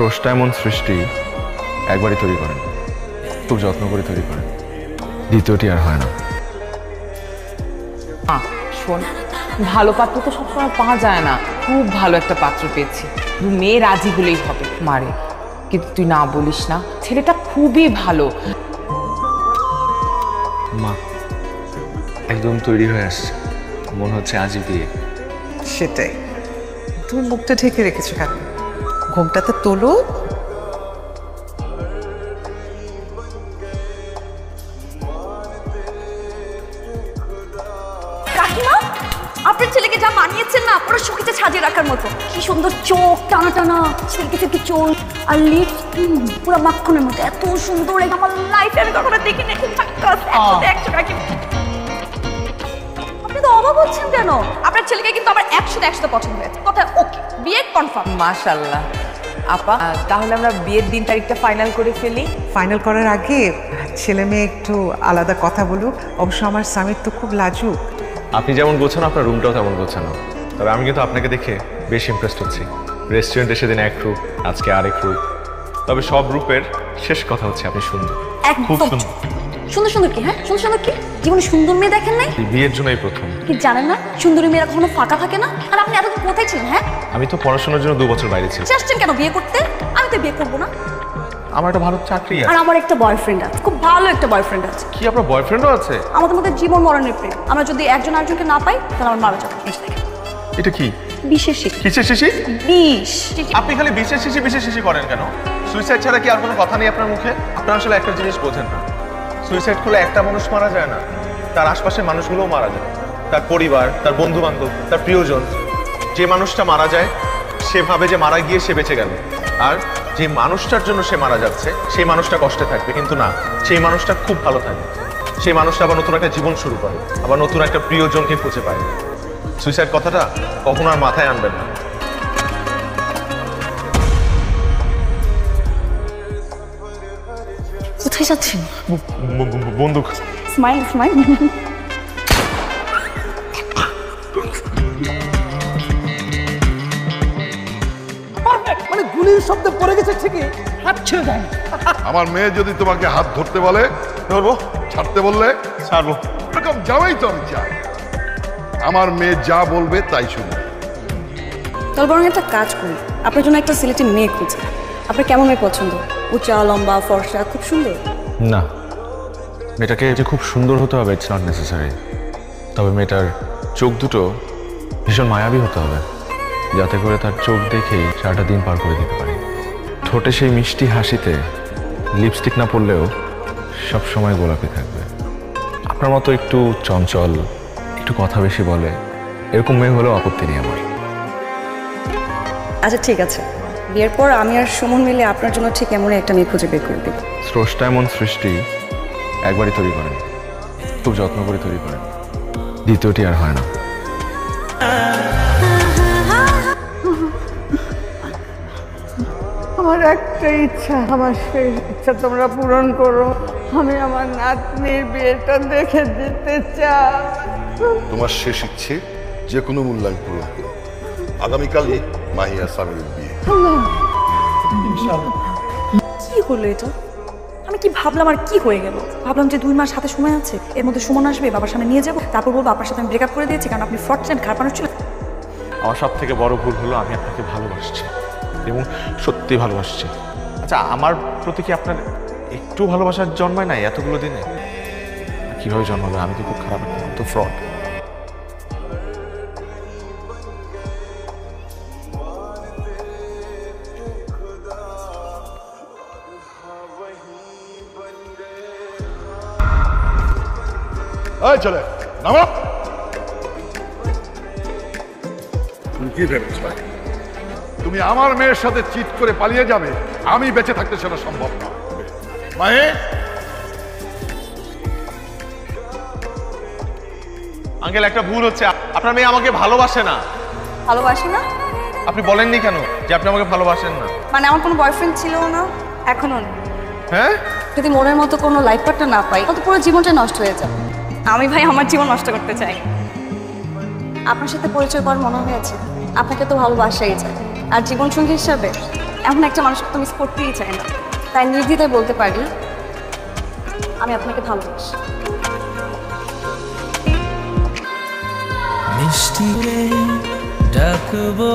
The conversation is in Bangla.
স্রষ্টা এমন সৃষ্টি একবারই তৈরি করেন, খুব যত্ন করে তৈরি করেন, দ্বিতীয়টি আর হয় না। শোন, ভালো পাত্র তো সবসময় পাওয়া যায় না। খুব ভালো একটা পাত্র পেয়েছি, মেয়ে রাজি হলেই হবে মারে। কিন্তু তুই না বলিস না, ছেলেটা খুবই ভালো। মা একদম তৈরি হয়ে আসছে, মনে হচ্ছে আজই বিয়ে। সেটাই, তুমি মুখটা ঢেকে রেখেছো কেন? ঘুমটাতে তোলো। কাকিমা, আপনার ছেলেকে যা বানিয়েছেন না, পুরো শোকেসে সাজিয়ে রাখার মতো। কি সুন্দর চোখ, টানা টানা ছেলেকে থেকে চোখ, আর লিপস পুরো মাখনের মতো, এত সুন্দর। আমার লাইফে আমি কখনো দেখিনি। দেখছো কাকিমা, আপনি তো অবাক হচ্ছেন কেন? আপনার ছেলেকে কিন্তু আমার 100-100 পছন্দ হয়েছে। কথা ওকে, বিয়ে কনফার্ম। মাশাআল্লাহ। আপা, তাহলে আমরা বিয়ের দিন তারিখটা ফাইনাল করে ফেলি। ফাইনাল করার আগে ছেলে মেয়ে একটু আলাদা কথা বলুক। অবশ্য আমার স্বামীর তো খুব লাজুক। আপনি যেমন গোছানো, আপনার রুমটাও তেমন গোছানো। তবে আমি কিন্তু আপনাকে দেখে বেশ ইমপ্রেসড হচ্ছি। রেস্টুরেন্টে সেদিন এক রূপ, আজকে আরেক রূপ। তবে সব রূপের শেষ কথা হচ্ছে আপনি সুন্দর, খুব সুন্দর। সুন্দর সুন্দর কি? হ্যাঁ, সুন্দর সুন্দর কি? জীবনে সুন্দর মেয়ে দেখেন নাই? বিয়ের জন্যই প্রথম। কি জানেন না, সুন্দরী মেয়েরা কখনো ফাঁকা থাকে না? আর আপনি এতদিন কোথায় ছিলেন? হ্যাঁ, আমি তো পড়াশোনার জন্য 2 বছর বাইরে ছিলাম। চেষ্টেন কেন বিয়ে করতে? আমি তো বিয়ে করবো না। আমার একটা ভালো চাকরি আর আছে। আমার একটা বয়ফ্রেন্ড আছে, খুব ভালো একটা বয়ফ্রেন্ড আছে। কি আপনার বয়ফ্রেন্ডও আছে? আমাদের মধ্যে জীবন মরণের প্রেম। আমরা যদি একজন আরেকজনকে না পাই, তাহলে আমার মারা যাবে। এটা কি? বিশেষ শিশি। কিসের শিশি? বিষ। আপনি খালি বিশেষ শিশি করেন কেন? সুইসাইড ছাড়া কি আর কোনো কথা নেই আপনার মুখে? আপনার আসলে একটা জিনিস বোঝেন না। সুইসাইড করলে একটা মানুষ মারা যায় না, তার আশপাশের মানুষগুলোও মারা যায়। তার পরিবার, তার বন্ধু বান্ধব, তার প্রিয়জন। যে মানুষটা মারা যায় সে ভাবে যে মারা গিয়ে সে বেঁচে গেল, আর যে মানুষটার জন্য সে মারা যাচ্ছে সেই মানুষটা কষ্টে থাকবে। কিন্তু না, সেই মানুষটা খুব ভালো থাকে। সেই মানুষটা আবার নতুন একটা জীবন শুরু করে, আবার নতুন একটা প্রিয়জনকে খুঁজে পায়। সুইসাইড কথাটা কখনো আর মাথায় আনবেন না। কোথায় যাচ্ছেন? বন্দুক। Smile smile. মানে গুলির শব্দ পড়ে গেছে ঠিকই, হাত ছেড়ে যায়। আমার মেয়ে যদি তোমাকে হাত ধরতে বলে ধরবো, ছাড়তে বললে ছাড়বো। এরকম যাওয়াই তো আমি চাই। আমার মেয়ে যা বলবে তাই শুনবে। তাহলে বরং একটা কাজ করি, আপনার জন্য একটা সিলেক্টিভ মেয়ে খুঁজে। আপনার কেমন মেয়ে পছন্দ? উঁচা, লম্বা, ফর্সা, খুব সুন্দর? না, মেয়েটাকে যে খুব সুন্দর হতে হবে ইটস নট নেসেসারি। তবে মেয়েটার চোখ দুটো ভীষণ মায়াবী হতে হবে, যাতে করে তার চোখ দেখেই সারাটা দিন পার করে দিতে পারি। ঠোঁটে সেই মিষ্টি হাসিতে লিপস্টিক না পরলেও সব সময় গোলাপি থাকবে। আপনার মতো একটু চঞ্চল, একটু কথা বেশি বলে, এরকম মেয়ে হলেও আপত্তি নেই আমার। আচ্ছা ঠিক আছে, বিয়ের পর আমি আর সুমন মিলে আপনার জন্য ঠিক এমন একটা মেয়ে খুঁজে বের করে দেব। স্রষ্টা এমন সৃষ্টি একবারই তৈরি করেন, খুব যত্ন করে তৈরি করেন, দ্বিতীয়টি আর হয় না। আমার একটা ইচ্ছা, আমার সেই ইচ্ছা তোমরা পূরণ করো। আমি আমার নাতনির বিয়েটা দেখে দিতে চাই। তোমার শেষ ইচ্ছে যে কোনো মূল্যায়ন পূরণ করো। আগামীকালই মাহিয়া সামিরের বিয়ে। কি হলো এটা? আমি কি ভাবলাম আর কি হয়ে গেল? ভাবলাম যে 2 মাস হাতে সময় আছে, এর মধ্যে সুমন আসবে, বাবার সামনে নিয়ে যাবো, তারপর বলবো আপনার সাথে আমি ব্রেকআপ করে দিয়েছি কারণ আপনি ফ্রড ছিলেন, খারাপ মানুষ ছিলেন। আমার সব থেকে বড় ভুল হলো আমি আপনাকে ভালোবাসছি এবং সত্যি ভালোবাসছি। আচ্ছা, আমার প্রতি কি আপনার একটু ভালোবাসার জন্মায় নাই এতগুলো দিনে? কিভাবে জন্মাবে? আমি তো খুব খারাপ, তো ফ্রড। চলে নামো। তুমি কি ভেবেছ তুমি আমার মেয়ের সাথে চিট করে পালিয়ে যাবে? আমি বেঁচে থাকতে সেটা সম্ভব না। মাহে, আঙ্কেল একটা ভুল হচ্ছে, আপনার মেয়ে আমাকে ভালোবাসে না। ভালোবাসি না? আপনি বলেননি কেন যে আপনি আমাকে ভালোবাসেন না? মানে আমার কোনো বয়ফ্রেন্ড ছিল না, এখনো নেই। হ্যাঁ, যদি মনের মতো কোনো লাইফ পার্টনার না পাই, তাহলে পুরো জীবনটা নষ্ট হয়ে যাবে। আমি ভাই আমার জীবন নষ্ট করতে চাই। আপনার সাথে পরিচয় করার মনে হয়েছে, আপনাকে তো ভালোবাসাই যায়। আর জীবনসঙ্গী হিসাবে এমন একটা মানুষকে তো মিস করতেই চায় না, তাই নির্দ্বিধায় বলতে পারি আমি আপনাকে ভালোবাসি। মিষ্টি ডাকবো